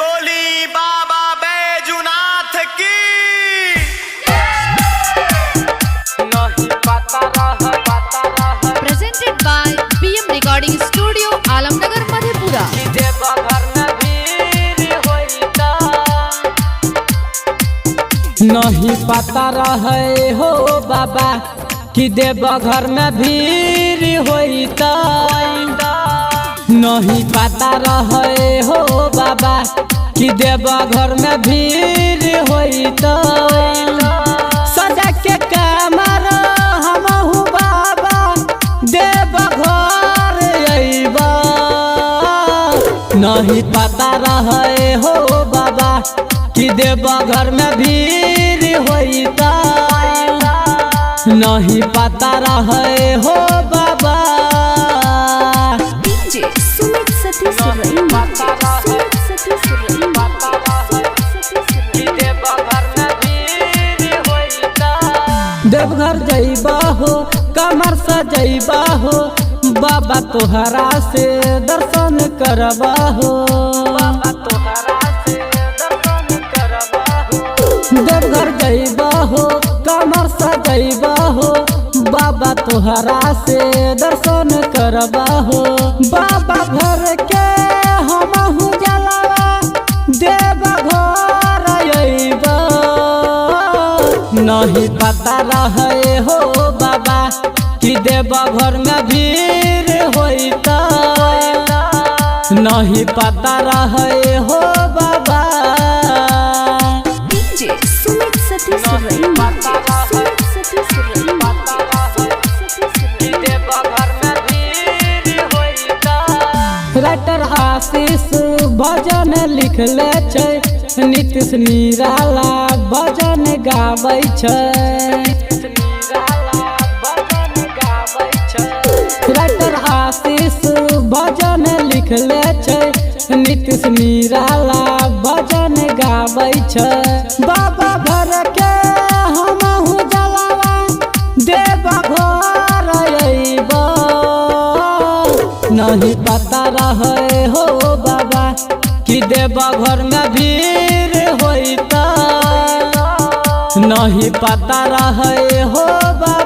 बोली बाबा बैजूनाथ की। Presented by PM Recording Studio, Alamnagar, Madhepura. नहीं पता रहे हो बाबा कि देवघर में भीड़ होई त नहीं पता रहे हो बाबा कि देवघर में भीड़ होई त सजा के कमर हमहु बाबा देवघर अइबा। नहीं पता रहे हो बाबा कि देवघर में भीड़ होई त नहीं पता रहे हो बाबा। DJ Sumit Satish देवघर जइबा हो कमर सजइबा हो बाबा तोहरा से दर्शन करबा हो। देवघर जइबा हो कमर सजइबा हो बाबा तोहरा से दर्शन करबा हो। बाबा घर के हमहु जलावा देवघर अइबा। नहीं पता रहे हो बाबा कि देवघर में भीड़ होई त नहीं पता रहे हो बाबा। DJ Sumit Satish राइटर आशीष भजन लिखले छै नीतीश निराला भजन गाबै छै। राइटर आशीष भजन लिखले छै नीतीश निराला भजन गाबै छै। बाबा घर के हमहु जलावा देवघर अइबा। नहीं पता रहे हो बाबा कि देवघर में भीड़ होई त नहीं पता रहे हो बाबा।